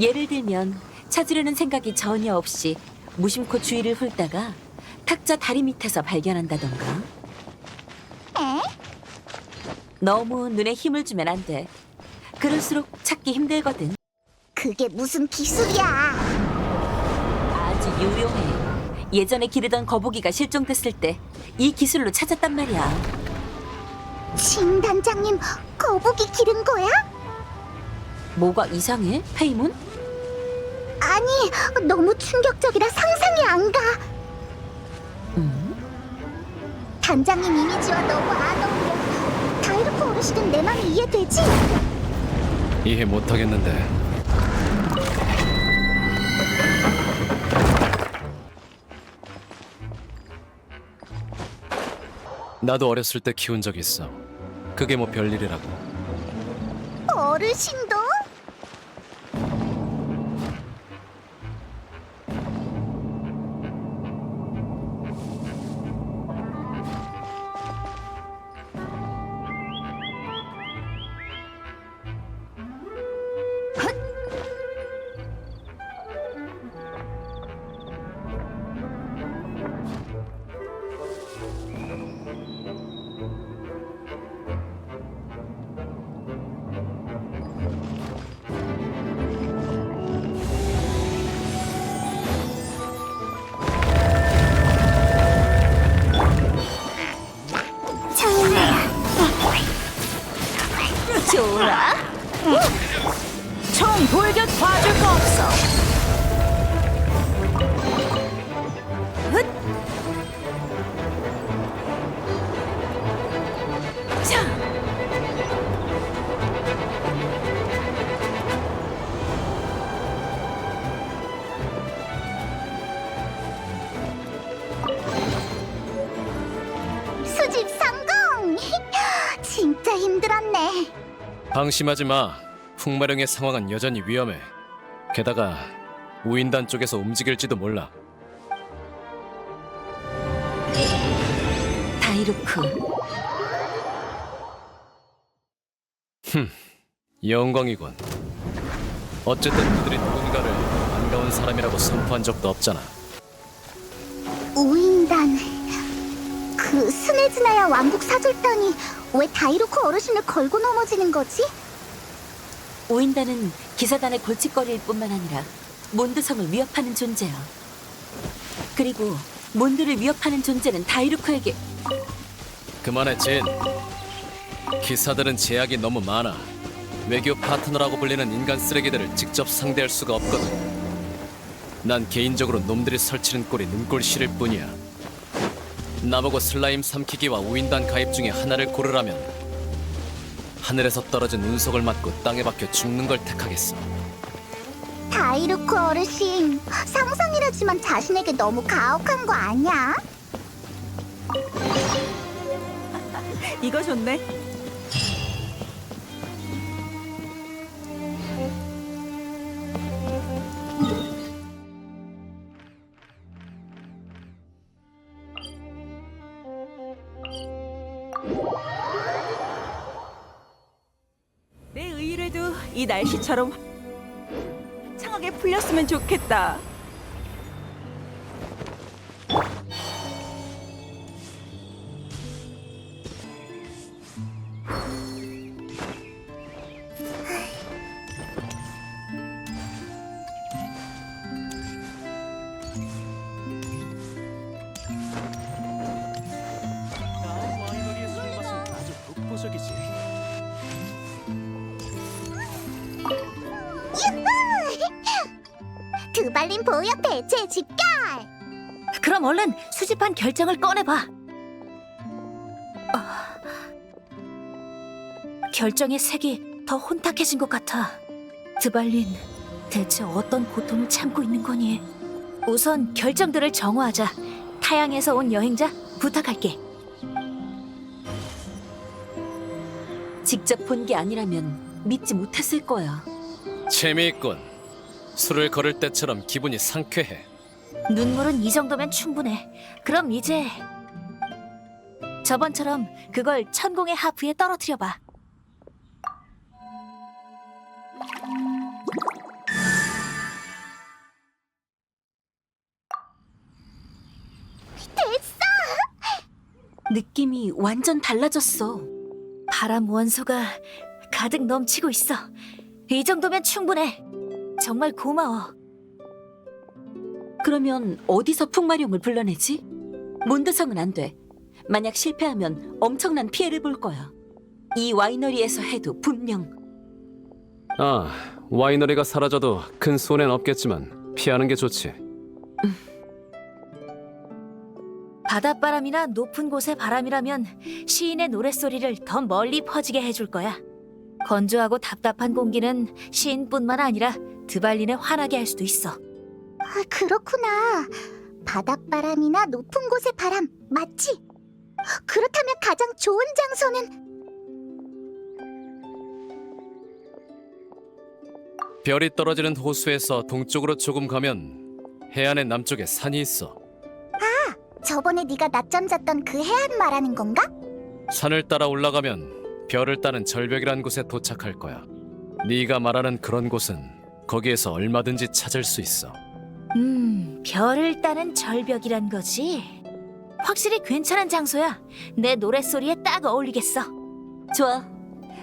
예를 들면 찾으려는 생각이 전혀 없이 무심코 주위를 훑다가 탁자 다리 밑에서 발견한다던가. 에? 너무 눈에 힘을 주면 안 돼. 그럴수록 찾기 힘들거든. 그게 무슨 기술이야? 아주 유용해. 예전에 기르던 거북이가 실종됐을 때 이 기술로 찾았단 말이야. 신 단장님, 거북이 기른 거야? 뭐가 이상해? 페이몬? 아니, 너무 충격적이라 상상이 안 가. 단장님 이미지와 너무 안 어울려. 다이루코 어르신은 내 맘이 이해되지? 이해 못하겠는데. 나도 어렸을 때 키운 적 있어. 그게 뭐 별일이라고. 어르신도? 좋아. 총 돌격 봐줄 거 없어. 자. 수집 성공! 진짜 힘들었네. 방심하지 마. 풍마령의 상황은 여전히 위험해. 게다가 우인단 쪽에서 움직일지도 몰라. 다이루크. 영광이군. 어쨌든 그들이 누군가를 반가운 사람이라고 선포한 적도 없잖아. 우인단. 그 스네즈나야 왕국 사절단이 왜 다이루코 어르신을 걸고 넘어지는 거지? 오인단은 기사단의 골칫거리일 뿐만 아니라 몬드성을 위협하는 존재야. 그리고 몬드를 위협하는 존재는 다이루크에게 그만해, 진. 기사들은 제약이 너무 많아. 외교 파트너라고 불리는 인간 쓰레기들을 직접 상대할 수가 없거든. 난 개인적으로 놈들이 설치는 꼴이 눈꼴시릴 뿐이야. 나보고 슬라임 삼키기와 우인단 가입 중에 하나를 고르라면 하늘에서 떨어진 운석을 맞고 땅에 박혀 죽는 걸 택하겠어. 다이루코 어르신, 상상이라지만 자신에게 너무 가혹한 거 아니야? 이거 좋네. 내 의뢰도 이 날씨처럼 창하게 풀렸으면 좋겠다. 와이너리의 술 맛은 아주 독보적이지. 드발린 보여 배제 집결! 그럼 얼른 수집한 결정을 꺼내봐. 결정의 색이 더 혼탁해진 것 같아. 드발린, 대체 어떤 고통을 참고 있는 거니? 우선 결정들을 정화하자. 타양에서 온 여행자 부탁할게. 직접 본 게 아니라면 믿지 못했을 거야. 재미있군. 술을 거를 때처럼 기분이 상쾌해. 눈물은 이 정도면 충분해. 그럼 이제 저번처럼 그걸 천공의 하프에 떨어뜨려봐. 느낌이 완전 달라졌어. 바람 원소가 가득 넘치고 있어. 이 정도면 충분해. 정말 고마워. 그러면 어디서 풍마룡을 불러내지? 몬드성은 안 돼. 만약 실패하면 엄청난 피해를 볼 거야. 이 와이너리에서 해도 분명. 아, 와이너리가 사라져도 큰 손해는 없겠지만 피하는 게 좋지. 바닷바람이나 높은 곳의 바람이라면 시인의 노랫소리를 더 멀리 퍼지게 해줄 거야. 건조하고 답답한 공기는 시인뿐만 아니라 드발린을 화나게 할 수도 있어. 아, 그렇구나. 바닷바람이나 높은 곳의 바람, 맞지? 그렇다면 가장 좋은 장소는? 별이 떨어지는 호수에서 동쪽으로 조금 가면 해안의 남쪽에 산이 있어. 저번에 네가 낮잠 잤던 그 해안 말하는 건가? 산을 따라 올라가면 별을 따는 절벽이란 곳에 도착할 거야. 네가 말하는 그런 곳은 거기에서 얼마든지 찾을 수 있어. 별을 따는 절벽이란 거지? 확실히 괜찮은 장소야. 내 노랫소리에 딱 어울리겠어. 좋아.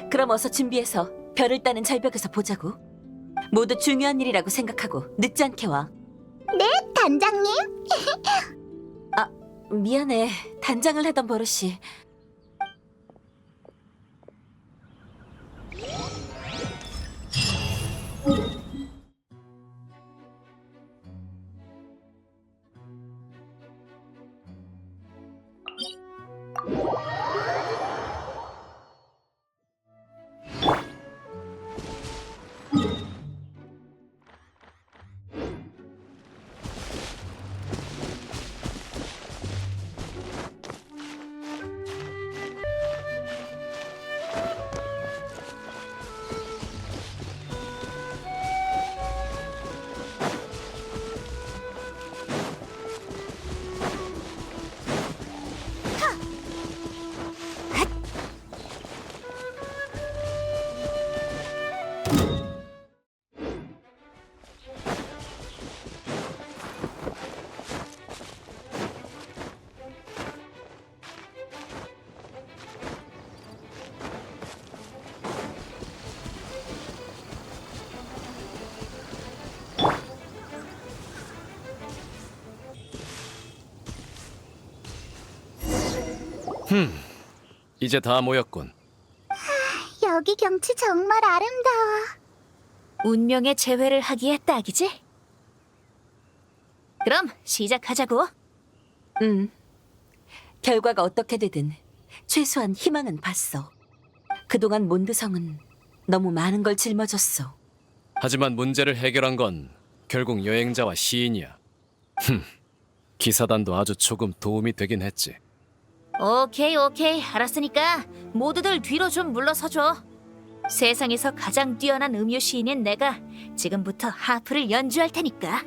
그럼 어서 준비해서 별을 따는 절벽에서 보자고. 모두 중요한 일이라고 생각하고 늦지 않게 와. 단장님? 미안해. 단장을 하던 버릇이. 이제 다 모였군. 여기 경치 정말 아름다워. 운명의 재회를 하기에 딱이지? 그럼 시작하자고. 결과가 어떻게 되든 최소한 희망은 봤어. 그동안 몬드성은 너무 많은 걸 짊어졌어. 하지만 문제를 해결한 건 결국 여행자와 시인이야. 기사단도 아주 조금 도움이 되긴 했지. 오케이, 알았으니까 모두들 뒤로 좀 물러서줘. 세상에서 가장 뛰어난 음유 시인인 내가 지금부터 하프를 연주할 테니까.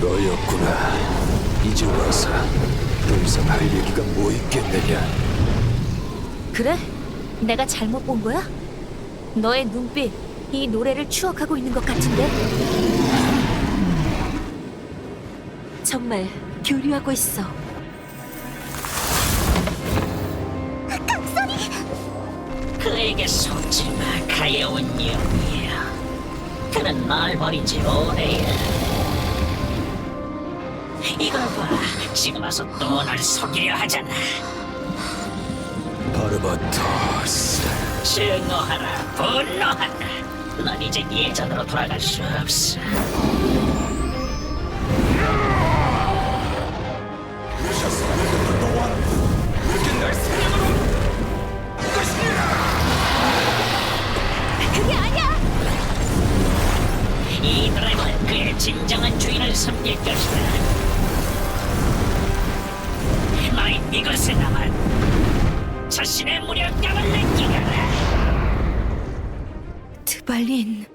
너였구나. 이제 와서 더 이상 할 얘기가 뭐 있겠느냐. 그래? 내가 잘못 본 거야? 너의 눈빛, 이 노래를 추억하고 있는 것 같은데? 정말 교류하고 있어. 그에게 속지마 가여운 영이야. 그는 날 버린 지 오래야. 이걸 봐, 지금 와서 또 날 속이려 하잖아. 바르바토스. 증오하라, 분노하라. 넌 이제 예전으로 돌아갈 수 없어. 그게 아니야! 이 드래곤은 그의 진정한 주인을 섬길 것이다. 너희 이것에 남은 자신의 무력감을 느끼거라. 드발린,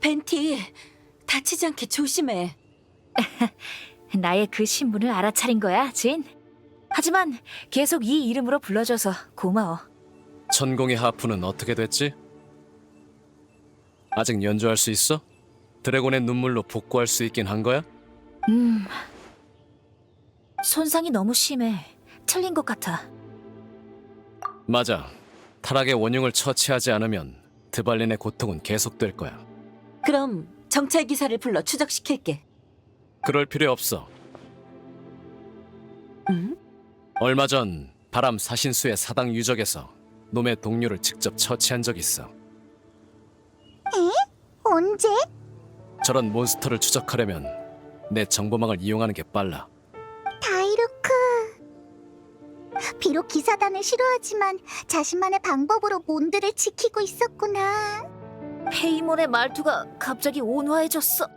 벤티, 다치지 않게 조심해. 나의 그 신분을 알아차린 거야, 진. 하지만 계속 이 이름으로 불러줘서 고마워. 천공의 하프는 어떻게 됐지? 아직 연주할 수 있어? 드래곤의 눈물로 복구할 수 있긴 한 거야? 손상이 너무 심해. 틀린 것 같아. 맞아. 타락의 원흉을 처치하지 않으면 드발린의 고통은 계속될 거야. 그럼 정찰 기사를 불러 추적시킬게. 그럴 필요 없어. 응? 얼마 전 바람 사신수의 사당 유적에서 놈의 동료를 직접 처치한 적 있어. 언제? 저런 몬스터를 추적하려면 내 정보망을 이용하는 게 빨라. 다이루크. 비록 기사단을 싫어하지만 자신만의 방법으로 몬드를 지키고 있었구나. 페이몬의 말투가 갑자기 온화해졌어.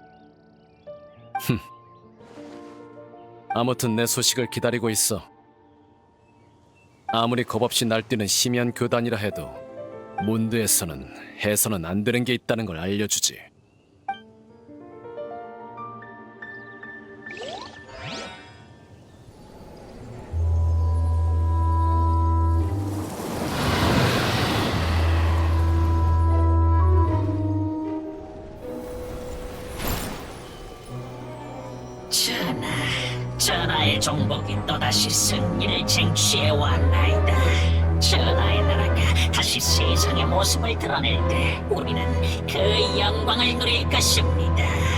아무튼 내 소식을 기다리고 있어. 아무리 겁없이 날뛰는 심연 교단이라 해도 몬드에서는 해서는 안 되는 게 있다는 걸 알려주지. 전하의 종복이 또다시 승리를 쟁취해 왔나이다. 전하의 나라가 다시 세상의 모습을 드러낼 때 우리는 그 영광을 누릴 것입니다.